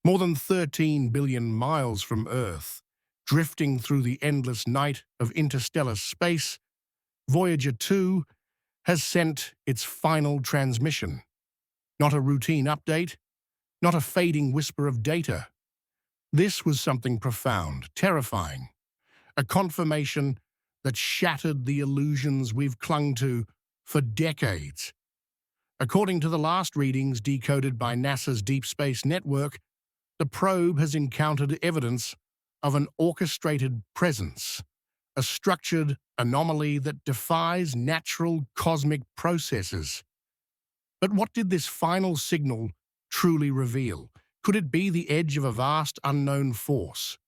More than 13 billion miles from Earth, drifting through the endless night of interstellar space, Voyager 2 has sent its final transmission. Not a routine update, not a fading whisper of data. This was something profound, terrifying, a confirmation that shattered the illusions we've clung to for decades. According to the last readings decoded by NASA's Deep Space Network, the probe has encountered evidence of an orchestrated presence, a structured anomaly that defies natural cosmic processes. But what did this final signal truly reveal? Could it be the edge of a vast unknown force,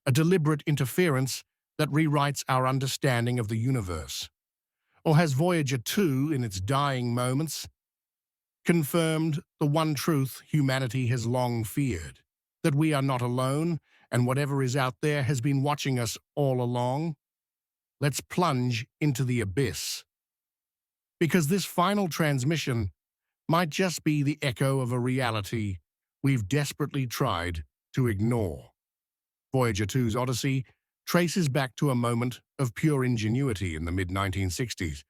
a deliberate interference that rewrites our understanding of the universe? Or has Voyager 2, in its dying moments, confirmed the one truth humanity has long feared, that we are not alone and whatever is out there has been watching us all along? Let's plunge into the abyss. Because this final transmission might just be the echo of a reality we've desperately tried to ignore. Voyager 2's Odyssey traces back to a moment of pure ingenuity in the mid-1960s,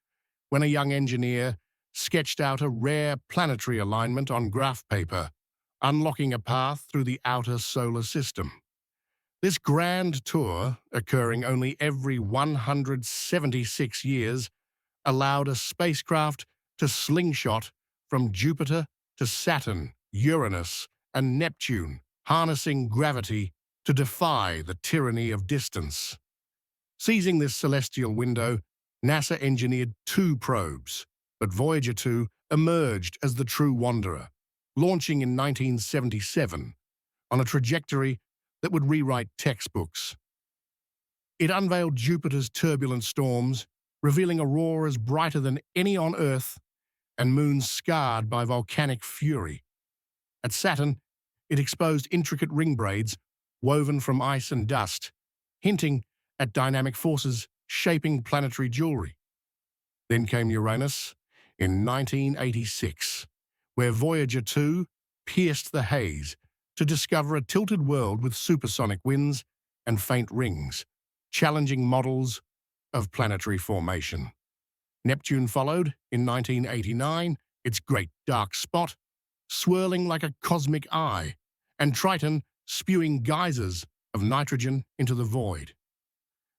when a young engineer sketched out a rare planetary alignment on graph paper, unlocking a path through the outer solar system. This grand tour, occurring only every 176 years, allowed a spacecraft to slingshot from Jupiter to Saturn, Uranus, and Neptune, harnessing gravity to defy the tyranny of distance. Seizing this celestial window, NASA engineered 2 probes, but Voyager 2 emerged as the true wanderer, launching in 1977 on a trajectory that would rewrite textbooks. It unveiled Jupiter's turbulent storms, revealing auroras brighter than any on Earth and moons scarred by volcanic fury. At Saturn, it exposed intricate ring braids woven from ice and dust, hinting at dynamic forces shaping planetary jewelry. Then came Uranus in 1986, where Voyager 2 pierced the haze to discover a tilted world with supersonic winds and faint rings, challenging models of planetary formation. Neptune followed in 1989, its great dark spot, swirling like a cosmic eye, and Triton spewing geysers of nitrogen into the void.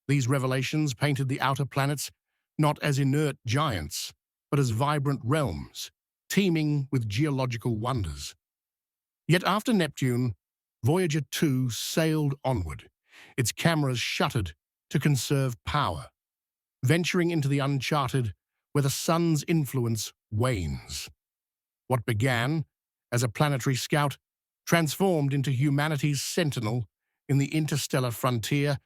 These revelations painted the outer planets not as inert giants, but as vibrant realms, teeming with geological wonders. Yet after Neptune, Voyager 2 sailed onward, its cameras shuttered to conserve power, venturing into the uncharted where the sun's influence wanes. What began as a planetary scout transformed into humanity's sentinel in the interstellar frontier,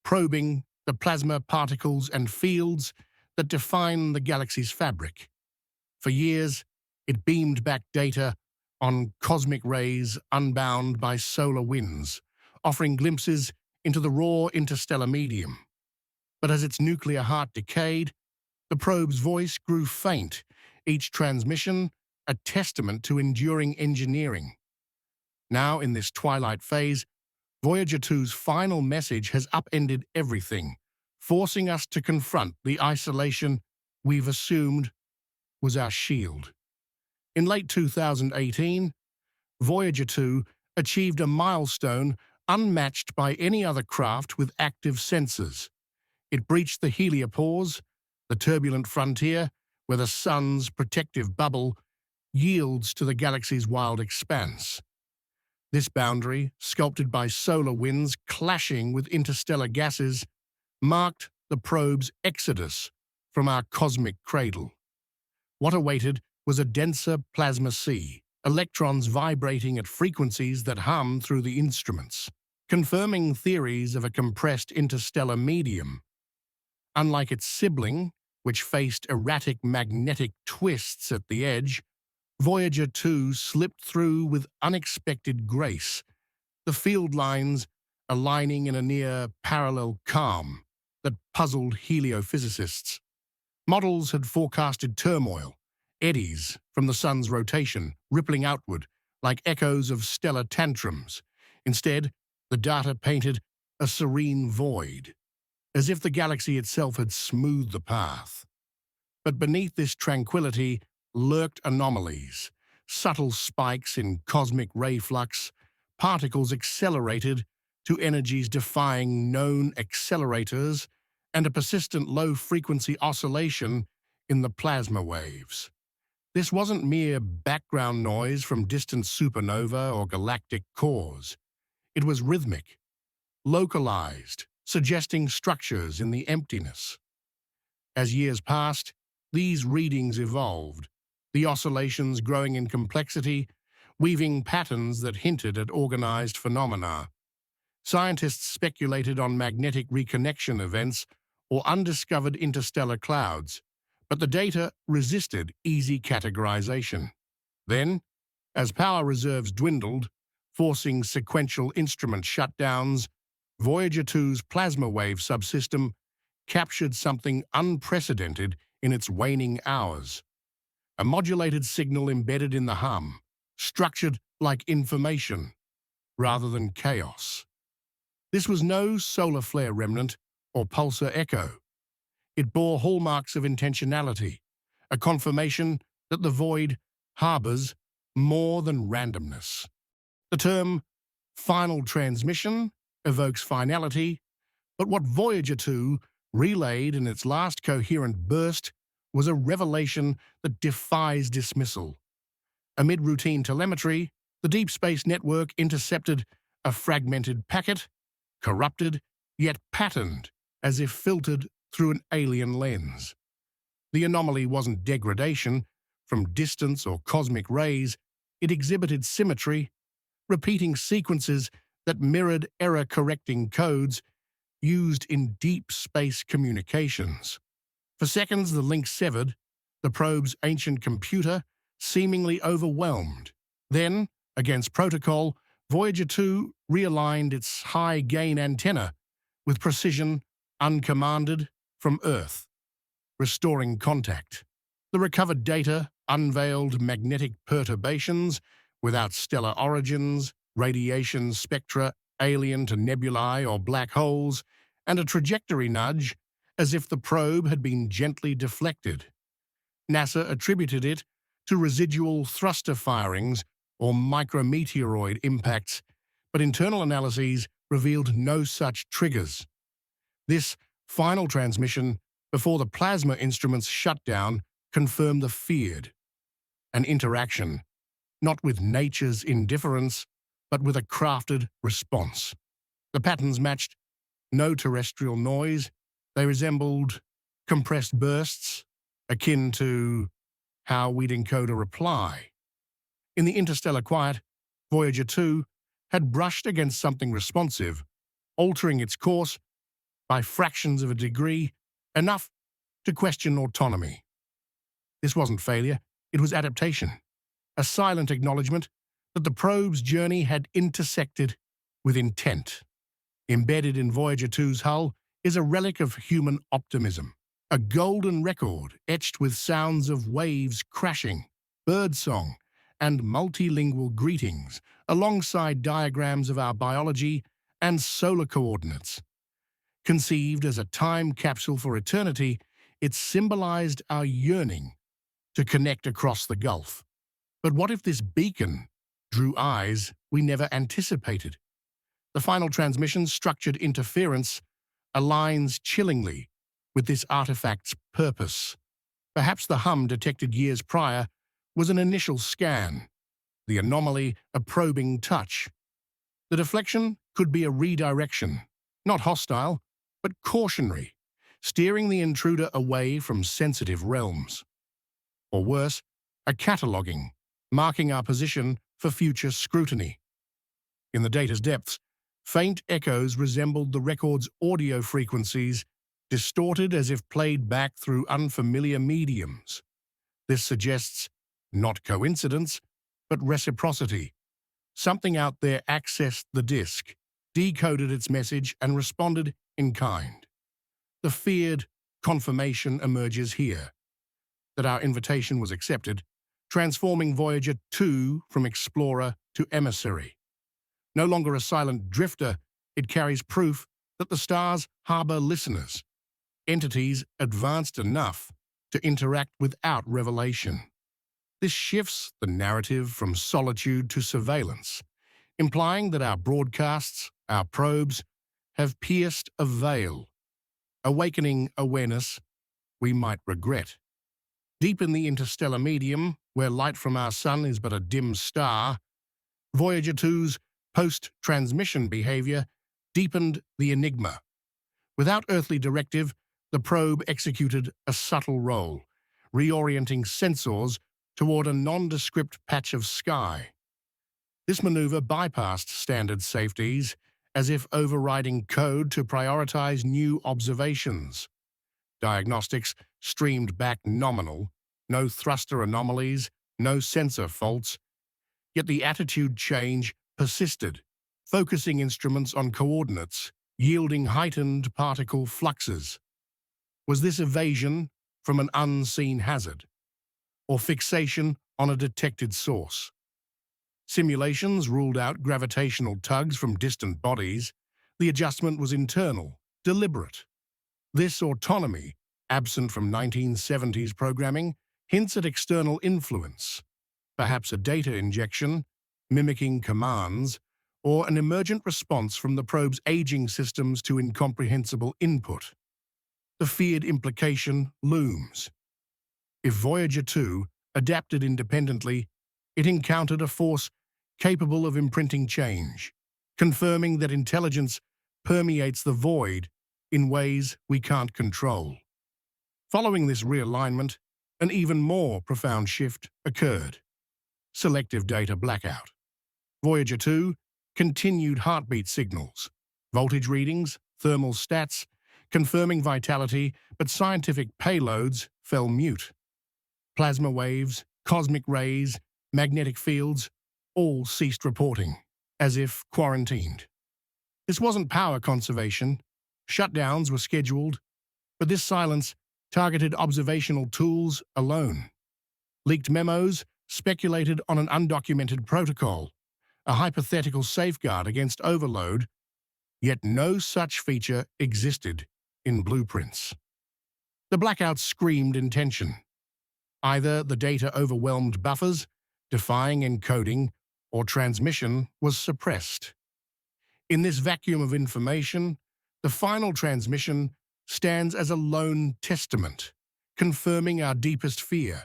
probing the plasma particles and fields that define the galaxy's fabric. For years, it beamed back data on cosmic rays unbound by solar winds, offering glimpses into the raw interstellar medium. But as its nuclear heart decayed, the probe's voice grew faint, each transmission a testament to enduring engineering. Now, in this twilight phase, Voyager 2's final message has upended everything, forcing us to confront the isolation we've assumed was our shield. In late 2018, Voyager 2 achieved a milestone unmatched by any other craft with active sensors. It breached the heliopause, the turbulent frontier where the sun's protective bubble yields to the galaxy's wild expanse. This boundary, sculpted by solar winds clashing with interstellar gases, marked the probe's exodus from our cosmic cradle. What awaited was a denser plasma sea, electrons vibrating at frequencies that hum through the instruments, confirming theories of a compressed interstellar medium. Unlike its sibling, which faced erratic magnetic twists at the edge, Voyager 2 slipped through with unexpected grace, the field lines aligning in a near-parallel calm that puzzled heliophysicists. Models had forecasted turmoil, eddies from the sun's rotation rippling outward, like echoes of stellar tantrums. Instead, the data painted a serene void, as if the galaxy itself had smoothed the path. But beneath this tranquility lurked anomalies, subtle spikes in cosmic ray flux, particles accelerated to energies defying known accelerators, and a persistent low-frequency oscillation in the plasma waves. This wasn't mere background noise from distant supernova or galactic cores. It was rhythmic, localized, suggesting structures in the emptiness. As years passed, these readings evolved, the oscillations growing in complexity, weaving patterns that hinted at organized phenomena. Scientists speculated on magnetic reconnection events or undiscovered interstellar clouds, but the data resisted easy categorization. Then, as power reserves dwindled, forcing sequential instrument shutdowns, Voyager 2's plasma wave subsystem captured something unprecedented in its waning hours. A modulated signal embedded in the hum, structured like information, rather than chaos. This was no solar flare remnant or pulsar echo. It bore hallmarks of intentionality, a confirmation that the void harbors more than randomness. The term final transmission evokes finality, but what Voyager 2 relayed in its last coherent burst was a revelation that defies dismissal. Amid routine telemetry, the Deep Space Network intercepted a fragmented packet, corrupted yet patterned as if filtered through an alien lens. The anomaly wasn't degradation from distance or cosmic rays, it exhibited symmetry, repeating sequences that mirrored error-correcting codes used in deep space communications. For seconds, the link severed, the probe's ancient computer seemingly overwhelmed. Then, against protocol, Voyager 2 realigned its high-gain antenna with precision uncommanded from Earth, restoring contact. The recovered data unveiled magnetic perturbations without stellar origins, radiation spectra alien to nebulae or black holes, and a trajectory nudge as if the probe had been gently deflected. NASA attributed it to residual thruster firings or micrometeoroid impacts, but internal analyses revealed no such triggers. This final transmission, before the plasma instruments shut down, confirmed the feared. An interaction, not with nature's indifference, but with a crafted response. The patterns matched no terrestrial noise. They resembled compressed bursts, akin to how we'd encode a reply. In the interstellar quiet, Voyager 2 had brushed against something responsive, altering its course by fractions of a degree, enough to question autonomy. This wasn't failure, it was adaptation, a silent acknowledgement that the probe's journey had intersected with intent. Embedded in Voyager 2's hull is a relic of human optimism, a golden record etched with sounds of waves crashing, birdsong, and multilingual greetings, alongside diagrams of our biology and solar coordinates. Conceived as a time capsule for eternity, it symbolized our yearning to connect across the gulf. But what if this beacon drew eyes we never anticipated? The final transmission's structured interference aligns chillingly with this artifact's purpose. Perhaps the hum detected years prior was an initial scan, the anomaly a probing touch. The deflection could be a redirection, not hostile, but cautionary, steering the intruder away from sensitive realms. Or worse, a cataloging, marking our position for future scrutiny. In the data's depths, faint echoes resembled the record's audio frequencies, distorted as if played back through unfamiliar mediums. This suggests not coincidence, but reciprocity. Something out there accessed the disk, decoded its message, and responded in kind. The feared confirmation emerges here, that our invitation was accepted, transforming Voyager 2 from explorer to emissary. No longer a silent drifter, it carries proof that the stars harbor listeners, entities advanced enough to interact without revelation. This shifts the narrative from solitude to surveillance, implying that our broadcasts, our probes, have pierced a veil, awakening awareness we might regret. Deep in the interstellar medium, where light from our sun is but a dim star, Voyager 2's post-transmission behavior deepened the enigma. Without earthly directive, the probe executed a subtle role, reorienting sensors toward a nondescript patch of sky. This maneuver bypassed standard safeties, as if overriding code to prioritize new observations. Diagnostics streamed back nominal, no thruster anomalies, no sensor faults, yet the attitude change persisted, focusing instruments on coordinates, yielding heightened particle fluxes. Was this evasion from an unseen hazard, or fixation on a detected source? Simulations ruled out gravitational tugs from distant bodies. The adjustment was internal, deliberate. This autonomy, absent from 1970s programming, hints at external influence, perhaps a data injection, mimicking commands, or an emergent response from the probe's aging systems to incomprehensible input. The feared implication looms. If Voyager 2 adapted independently, it encountered a force capable of imprinting change, confirming that intelligence permeates the void in ways we can't control. Following this realignment, an even more profound shift occurred. Selective data blackout. Voyager 2 continued heartbeat signals, voltage readings, thermal stats, confirming vitality, but scientific payloads fell mute. Plasma waves, cosmic rays, magnetic fields, all ceased reporting, as if quarantined. This wasn't power conservation. Shutdowns were scheduled, but this silence targeted observational tools alone. Leaked memos speculated on an undocumented protocol, a hypothetical safeguard against overload, yet no such feature existed in blueprints. The blackout screamed intention. Either the data overwhelmed buffers, defying encoding, or transmission was suppressed. In this vacuum of information, the final transmission stands as a lone testament, confirming our deepest fear,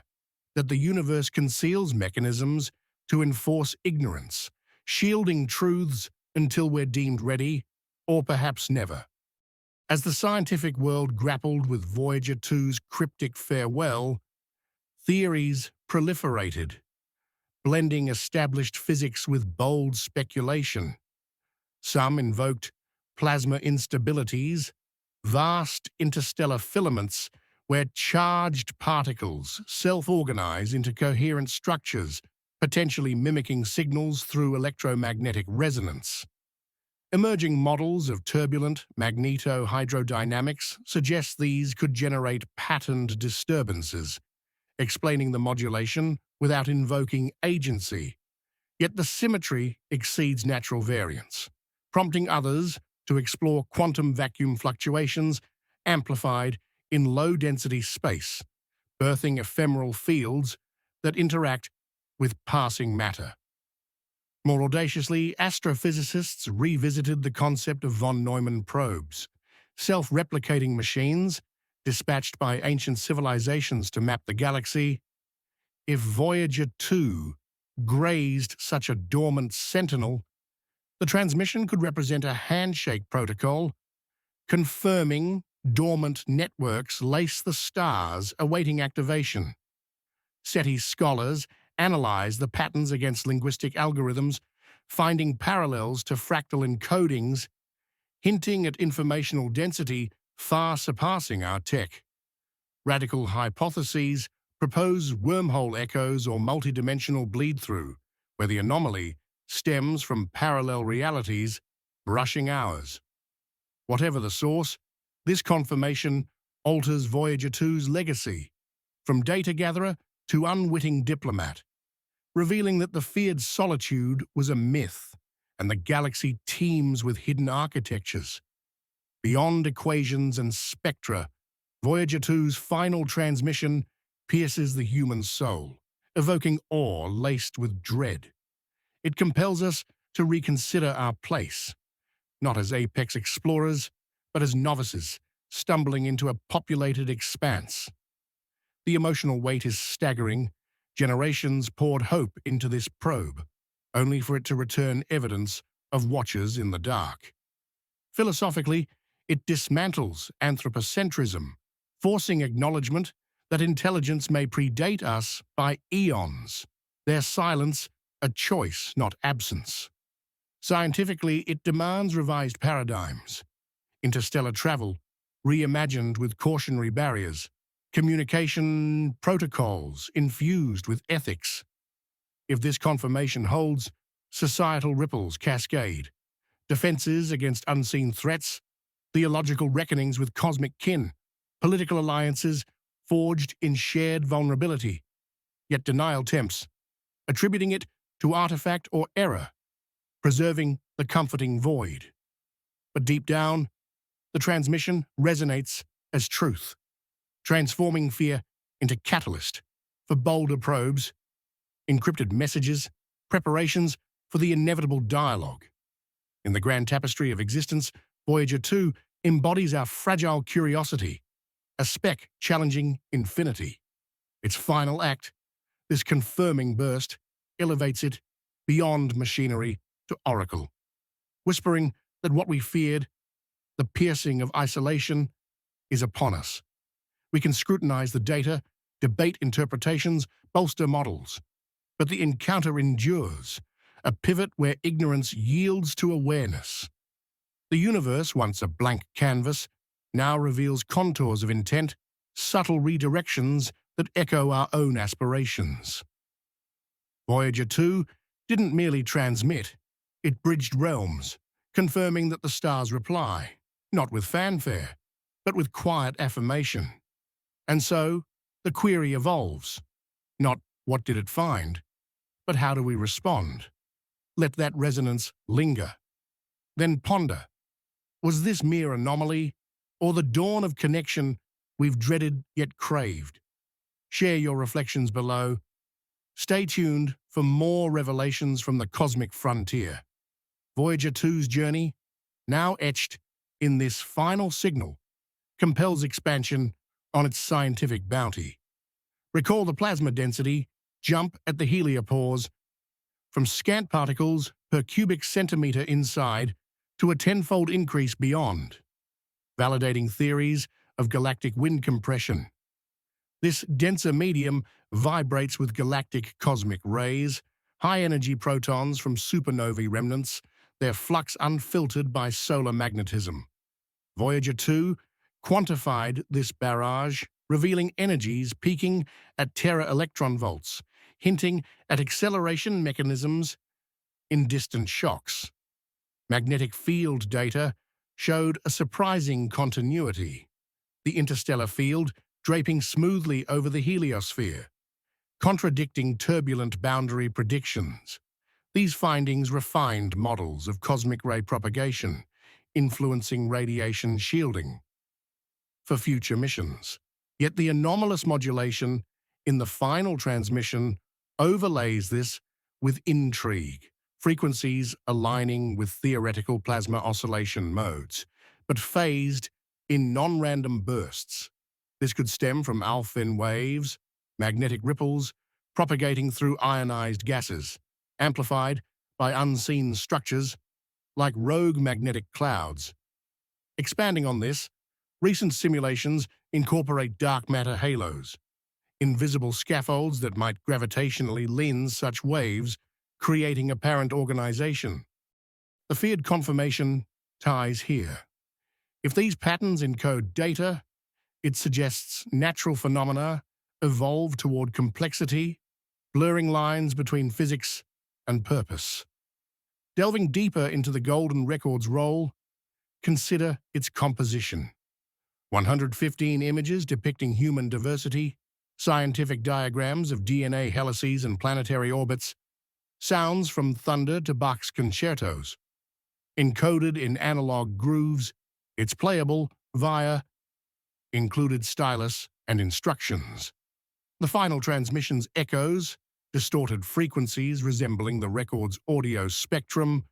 that the universe conceals mechanisms to enforce ignorance, shielding truths until we're deemed ready, or perhaps never. As the scientific world grappled with Voyager 2's cryptic farewell, theories proliferated, blending established physics with bold speculation. Some invoked plasma instabilities, vast interstellar filaments where charged particles self-organize into coherent structures, potentially mimicking signals through electromagnetic resonance. Emerging models of turbulent magneto-hydrodynamics suggest these could generate patterned disturbances, explaining the modulation without invoking agency. Yet the symmetry exceeds natural variance, prompting others to explore quantum vacuum fluctuations amplified in low-density space, birthing ephemeral fields that interact with passing matter. More audaciously, astrophysicists revisited the concept of von Neumann probes, self-replicating machines dispatched by ancient civilizations to map the galaxy. If Voyager 2 grazed such a dormant sentinel, the transmission could represent a handshake protocol, confirming dormant networks lace the stars awaiting activation. SETI scholars analyze the patterns against linguistic algorithms, finding parallels to fractal encodings, hinting at informational density far surpassing our tech. Radical hypotheses propose wormhole echoes or multidimensional bleed-through, where the anomaly stems from parallel realities brushing ours. Whatever the source, this confirmation alters Voyager 2's legacy. From data gatherer to unwitting diplomat, revealing that the feared solitude was a myth and the galaxy teems with hidden architectures. Beyond equations and spectra, Voyager 2's final transmission pierces the human soul, evoking awe laced with dread. It compels us to reconsider our place, not as apex explorers, but as novices stumbling into a populated expanse. The emotional weight is staggering. Generations poured hope into this probe, only for it to return evidence of watchers in the dark. Philosophically, it dismantles anthropocentrism, forcing acknowledgement that intelligence may predate us by eons, their silence a choice, not absence. Scientifically, it demands revised paradigms. Interstellar travel, reimagined with cautionary barriers, communication protocols infused with ethics. If this confirmation holds, societal ripples cascade, defenses against unseen threats, theological reckonings with cosmic kin, political alliances forged in shared vulnerability. Yet denial tempts, attributing it to artifact or error, preserving the comforting void. But deep down, the transmission resonates as truth, transforming fear into catalyst for bolder probes, encrypted messages, preparations for the inevitable dialogue. In the grand tapestry of existence, Voyager 2 embodies our fragile curiosity, a speck challenging infinity. Its final act, this confirming burst, elevates it beyond machinery to oracle, whispering that what we feared, the piercing of isolation, is upon us. We can scrutinize the data, debate interpretations, bolster models, but the encounter endures, a pivot where ignorance yields to awareness. The universe, once a blank canvas, now reveals contours of intent, subtle redirections that echo our own aspirations. Voyager 2 didn't merely transmit, it bridged realms, confirming that the stars reply, not with fanfare, but with quiet affirmation. And so, the query evolves. Not what did it find, but how do we respond? Let that resonance linger. Then ponder, was this mere anomaly, or the dawn of connection we've dreaded yet craved? Share your reflections below. Stay tuned for more revelations from the cosmic frontier. Voyager 2's journey, now etched in this final signal, compels expansion on its scientific bounty. Recall the plasma density, jump at the heliopause, from scant particles per cubic centimeter inside to a tenfold increase beyond, validating theories of galactic wind compression. This denser medium vibrates with galactic cosmic rays, high-energy protons from supernovae remnants, their flux unfiltered by solar magnetism. Voyager 2 quantified this barrage, revealing energies peaking at tera-electron volts, hinting at acceleration mechanisms in distant shocks. Magnetic field data showed a surprising continuity, the interstellar field draping smoothly over the heliosphere, contradicting turbulent boundary predictions. These findings refined models of cosmic ray propagation, influencing radiation shielding for future missions. Yet the anomalous modulation in the final transmission overlays this with intrigue, frequencies aligning with theoretical plasma oscillation modes, but phased in non-random bursts. This could stem from alpha waves, magnetic ripples, propagating through ionized gases, amplified by unseen structures like rogue magnetic clouds. Expanding on this, recent simulations incorporate dark matter halos, invisible scaffolds that might gravitationally lens such waves, creating apparent organization. The feared confirmation ties here. If these patterns encode data, it suggests natural phenomena evolve toward complexity, blurring lines between physics and purpose. Delving deeper into the Golden Record's role, consider its composition. 115 images depicting human diversity, scientific diagrams of DNA helices and planetary orbits, sounds from thunder to Bach's concertos. Encoded in analog grooves, it's playable via included stylus and instructions. The final transmission's echoes, distorted frequencies resembling the record's audio spectrum,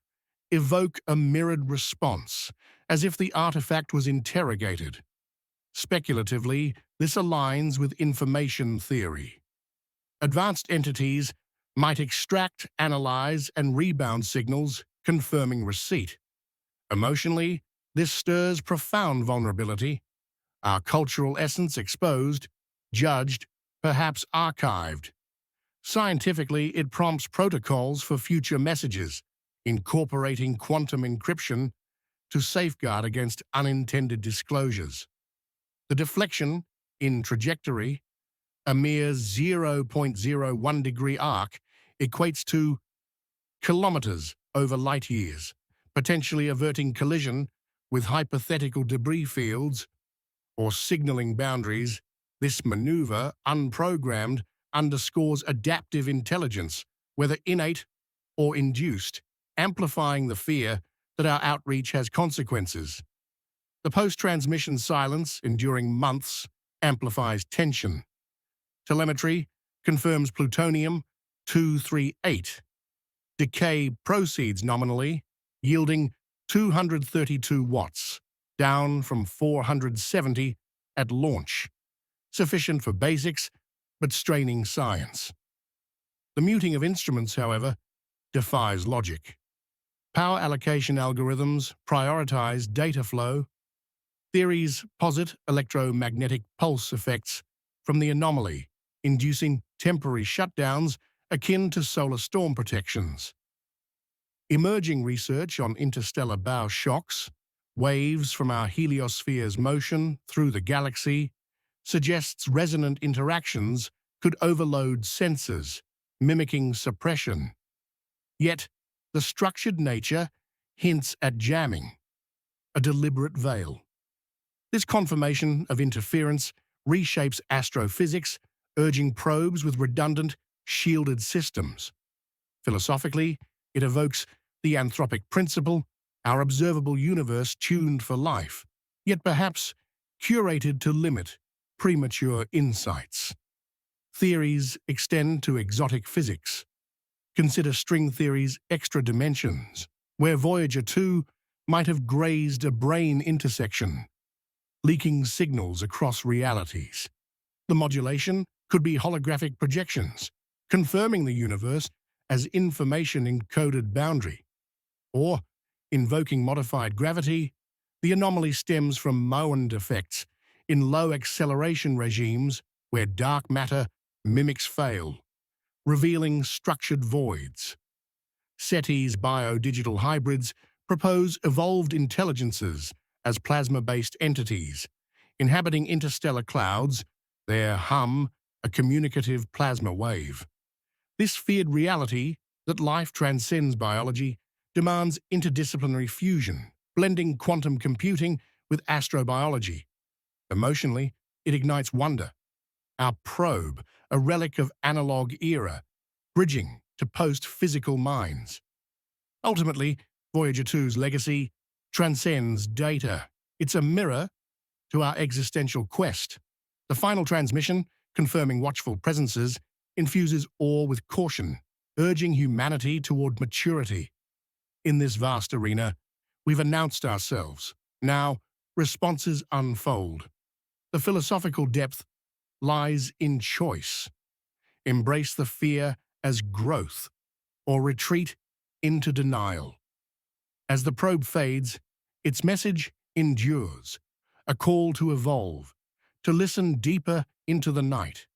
evoke a mirrored response, as if the artifact was interrogated. Speculatively, this aligns with information theory. Advanced entities might extract, analyze, and rebound signals, confirming receipt. Emotionally, this stirs profound vulnerability. Our cultural essence exposed, judged, perhaps archived. Scientifically, it prompts protocols for future messages, incorporating quantum encryption to safeguard against unintended disclosures. The deflection in trajectory, a mere 0.01-degree arc, equates to kilometers over light years, potentially averting collision with hypothetical debris fields or signaling boundaries. This maneuver, unprogrammed, underscores adaptive intelligence, whether innate or induced, amplifying the fear that our outreach has consequences. The post-transmission silence, enduring months, amplifies tension. Telemetry confirms plutonium-238. Decay proceeds nominally, yielding 232 watts, down from 470 at launch, sufficient for basics, but straining science. The muting of instruments, however, defies logic. Power allocation algorithms prioritize data flow. Theories posit electromagnetic pulse effects from the anomaly, inducing temporary shutdowns akin to solar storm protections. Emerging research on interstellar bow shocks, waves from our heliosphere's motion through the galaxy, suggests resonant interactions could overload sensors, mimicking suppression. Yet, the structured nature hints at jamming, a deliberate veil. This confirmation of interference reshapes astrophysics, urging probes with redundant, shielded systems. Philosophically, it evokes the anthropic principle, our observable universe tuned for life, yet perhaps curated to limit premature insights. Theories extend to exotic physics. Consider string theory's extra dimensions, where Voyager 2 might have grazed a brain intersection, leaking signals across realities. The modulation could be holographic projections, confirming the universe as information-encoded boundary. Or, invoking modified gravity, the anomaly stems from Moan effects in low acceleration regimes where dark matter mimics fail, revealing structured voids. SETI's biodigital hybrids propose evolved intelligences as plasma-based entities, inhabiting interstellar clouds, their hum a communicative plasma wave. This feared reality that life transcends biology demands interdisciplinary fusion, blending quantum computing with astrobiology. Emotionally, it ignites wonder. Our probe, a relic of analog era, bridging to post-physical minds. Ultimately, Voyager 2's legacy transcends data. It's a mirror to our existential quest. The final transmission, confirming watchful presences, infuses awe with caution, urging humanity toward maturity. In this vast arena, we've announced ourselves. Now, responses unfold. The philosophical depth lies in choice. Embrace the fear as growth, or retreat into denial. As the probe fades, its message endures, a call to evolve, to listen deeper into the night,